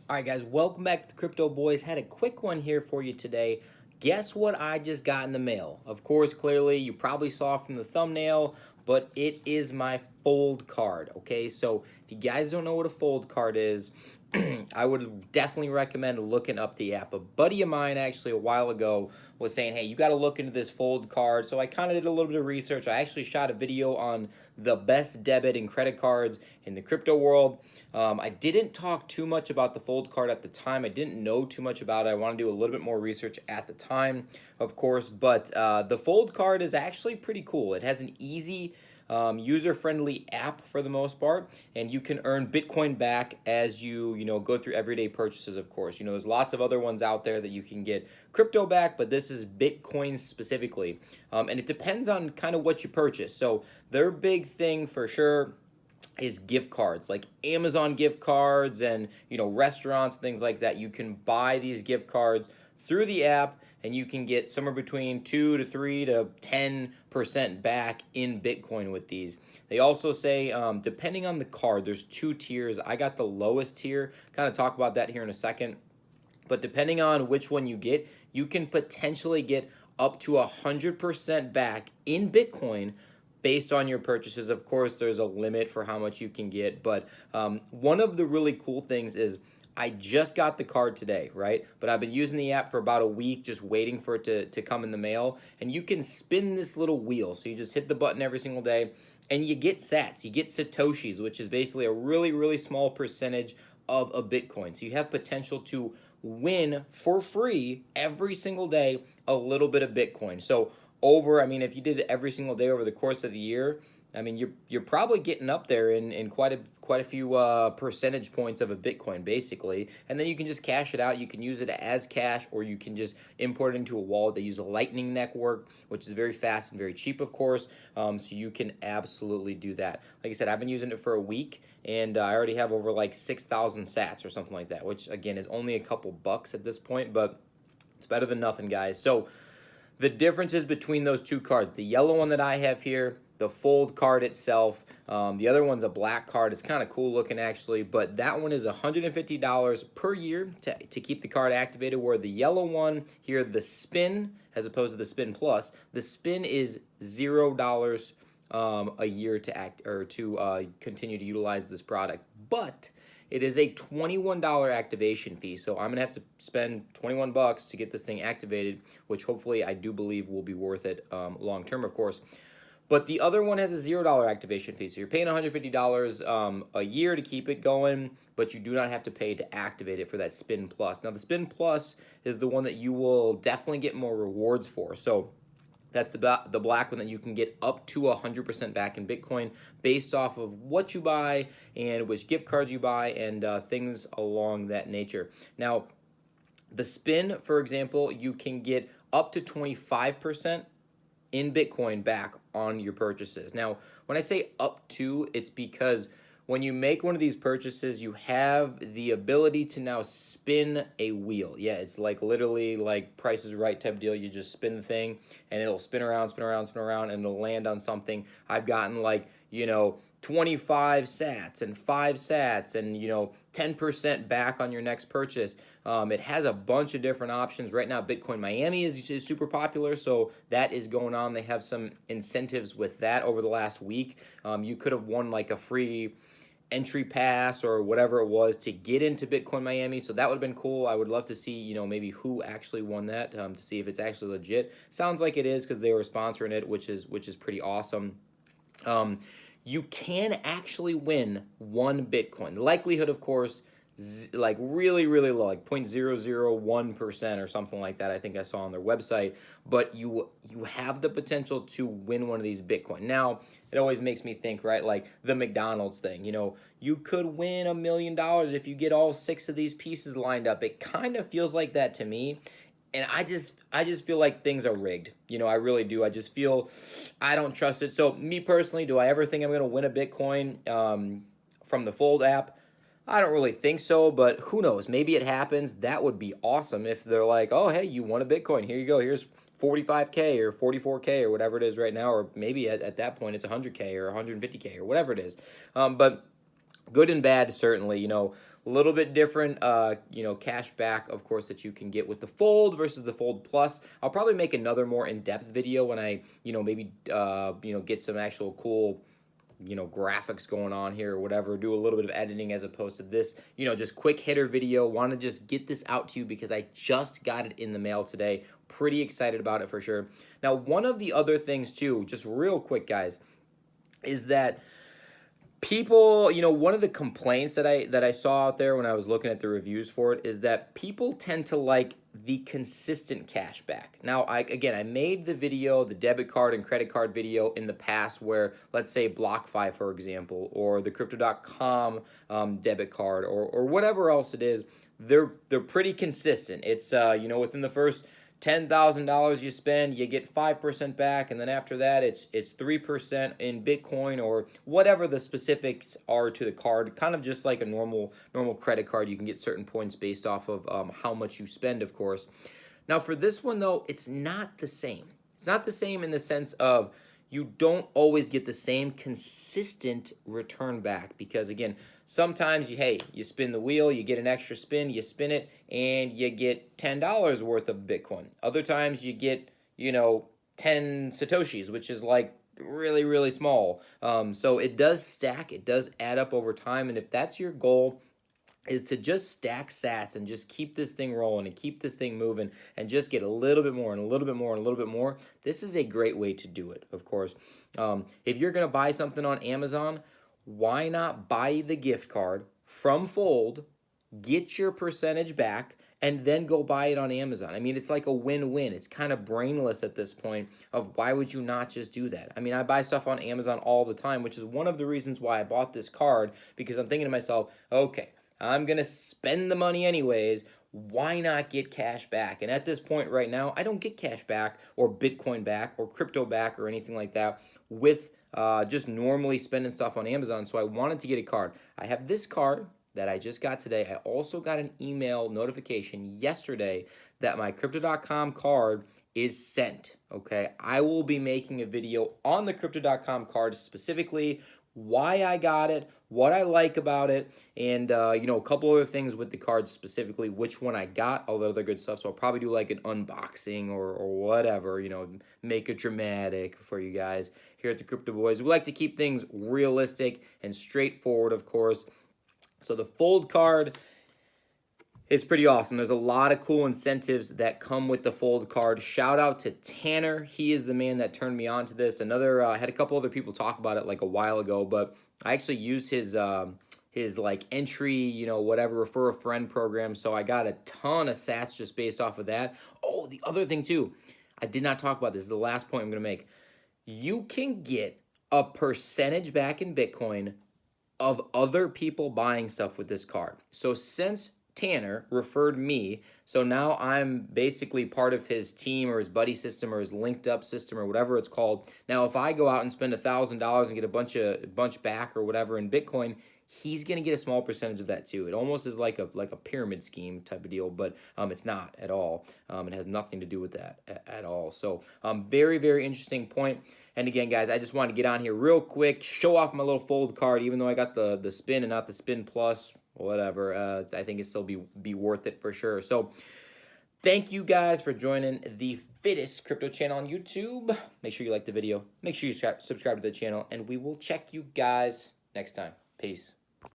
All right, guys, welcome back to the Crypto Boys. Had a quick one here for you today. Guess what I just got in the mail? Of course, clearly, you probably saw from the thumbnail, but it is my Fold card, okay? So if you guys don't know what a Fold card is, I would definitely recommend looking up the app. A buddy of mine actually a while ago was saying, hey, you got to look into this Fold card. So I kind of did a little bit of research. I actually shot a video on the best debit and credit cards in the crypto world. I didn't talk too much about the Fold card at the time. I didn't know too much about it. I want to do a little bit more research at the time, of course. But the Fold card is actually pretty cool. It has an easy user-friendly app for the most part, and you can earn Bitcoin back as you go through everyday purchases. Of course, there's lots of other ones out there that you can get crypto back, but this is Bitcoin specifically, and it depends on kind of what you purchase. So their big thing for sure is gift cards, like Amazon gift cards and restaurants, things like that. You can buy these gift cards through the app, and you can get somewhere between 2 to 3 to 10% back in Bitcoin with these. They also say, depending on the card, there's two tiers. I got the lowest tier. Kind of talk about that here in a second. But depending on which one you get, you can potentially get up to 100% back in Bitcoin based on your purchases. Of course, there's a limit for how much you can get. But one of the really cool things is I just got the card today, right? But I've been using the app for about a week, just waiting for it to come in the mail. And you can spin this little wheel. So you just hit the button every single day, and you get sats. You get Satoshis, which is basically a really, really small percentage of a Bitcoin. So you have potential to win for free every single day a little bit of Bitcoin. So if you did it every single day over the course of the year, you're probably getting up there in quite a few percentage points of a Bitcoin, basically. And then you can just cash it out. You can use it as cash, or you can just import it into a wallet. They use a Lightning network, which is very fast and very cheap, of course. So you can absolutely do that. Like I said, I've been using it for a week, and I already have over like 6,000 sats or something like that, which again is only a couple bucks at this point, but it's better than nothing, guys. So the differences between those two cards, the yellow one that I have here, the Fold card itself, the other one's a black card. It's kind of cool looking, actually, but that one is $150 per year to keep the card activated, where the yellow one here, the spin, as opposed to the spin plus, the spin is $0 a year to continue to utilize this product. But it is a $21 activation fee, so I'm gonna have to spend 21 bucks to get this thing activated, which hopefully I do believe will be worth it long term, of course. But the other one has a $0 activation fee, so you're paying $150 a year to keep it going, but you do not have to pay to activate it for that Spin Plus. Now, the Spin Plus is the one that you will definitely get more rewards for. So that's the black one that you can get up to 100% back in Bitcoin based off of what you buy and which gift cards you buy and things along that nature. Now, the spin, for example, you can get up to 25% in Bitcoin back on your purchases. Now, when I say up to, it's because when you make one of these purchases, you have the ability to now spin a wheel. Yeah, it's like literally like Price is Right type deal. You just spin the thing and it'll spin around, spin around, spin around, and it'll land on something. I've gotten 25 sats and 5 sats and 10% back on your next purchase. It has a bunch of different options. Right now, Bitcoin Miami is super popular, so that is going on. They have some incentives with that over the last week. You could have won like a free entry pass or whatever it was to get into Bitcoin Miami, so that would have been cool. I would love to see maybe who actually won that, to see if it's actually legit. Sounds like it is because they were sponsoring it, which is pretty awesome. You can actually win 1 Bitcoin. The likelihood, of course, really, really low, like 0.001% or something like that, I think I saw on their website. But you have the potential to win one of these Bitcoin. Now, it always makes me think, right, like the McDonald's thing. You could win $1 million if you get all 6 of these pieces lined up. It kind of feels like that to me. And I just feel like things are rigged. I really do. I just feel I don't trust it. So me personally, do I ever think I'm going to win a Bitcoin from the Fold app? I don't really think so, but who knows? Maybe it happens. That would be awesome if they're like, oh, hey, you won a Bitcoin. Here you go. Here's 45K or 44K or whatever it is right now. Or maybe at that point it's 100K or 150K or whatever it is. But good and bad, certainly. A little bit different, cash back, of course, that you can get with the Fold versus the Fold Plus. I'll probably make another more in-depth video when I, maybe, get some actual cool, graphics going on here or whatever, do a little bit of editing as opposed to this, just quick hitter video. Want to just get this out to you because I just got it in the mail today. Pretty excited about it for sure. Now, one of the other things too, just real quick, guys, is that people, one of the complaints that I saw out there when I was looking at the reviews for it is that people tend to like the consistent cash back. Now, I made the video, the debit card and credit card video in the past where, let's say, BlockFi, for example, or the Crypto.com debit card or whatever else it is, they're pretty consistent. It's, within the first $10,000 you spend, you get 5% back, and then after that, it's 3% in Bitcoin or whatever the specifics are to the card. Kind of just like a normal credit card. You can get certain points based off of how much you spend, of course. Now, for this one though, it's not the same. It's not the same in the sense of you don't always get the same consistent return back because, again, sometimes you spin the wheel, you get an extra spin, you spin it, and you get $10 worth of Bitcoin. Other times you get, 10 Satoshis, which is like really, really small. So it does stack, it does add up over time, and if that's your goal, is to just stack sats and just keep this thing rolling and keep this thing moving and just get a little bit more and a little bit more and a little bit more, this is a great way to do it, of course. If you're going to buy something on Amazon, why not buy the gift card from Fold, get your percentage back, and then go buy it on Amazon? I mean, it's like a win-win. It's kind of brainless at this point of why would you not just do that? I mean, I buy stuff on Amazon all the time, which is one of the reasons why I bought this card, because I'm thinking to myself, okay, I'm going to spend the money anyways. Why not get cash back? And at this point right now, I don't get cash back or Bitcoin back or crypto back or anything like that with just normally spending stuff on Amazon. So I wanted to get a card. I have this card that I just got today. I also got an email notification yesterday that my Crypto.com card is sent. Okay, I will be making a video on the Crypto.com card specifically, why I got it, what I like about it, and a couple other things with the card specifically, which one I got, all the other good stuff. So I'll probably do like an unboxing or whatever, make it dramatic for you guys here at the Crypto Boys. We like to keep things realistic and straightforward, of course. So the Fold card, it's pretty awesome. There's a lot of cool incentives that come with the Fold card. Shout out to Tanner. He is the man that turned me on to this. I had a couple other people talk about it like a while ago, but I actually used his like entry, whatever, refer a friend program. So I got a ton of sats just based off of that. Oh, the other thing too, I did not talk about this. This is the last point I'm going to make. You can get a percentage back in Bitcoin of other people buying stuff with this card. So since Tanner referred me, so now I'm basically part of his team or his buddy system or his linked up system or whatever it's called. Now, if I go out and spend $1,000 and get a bunch back or whatever in Bitcoin, he's gonna get a small percentage of that too. It almost is like a pyramid scheme type of deal, but it's not at all. It has nothing to do with that at all. So very, very interesting point. And again, guys, I just wanted to get on here real quick, show off my little Fold card, even though I got the spin and not the spin plus, whatever. I think it still be worth it for sure. So thank you guys for joining the fittest crypto channel on YouTube. Make sure you like the video. Make sure you subscribe to the channel, and we will check you guys next time. Peace.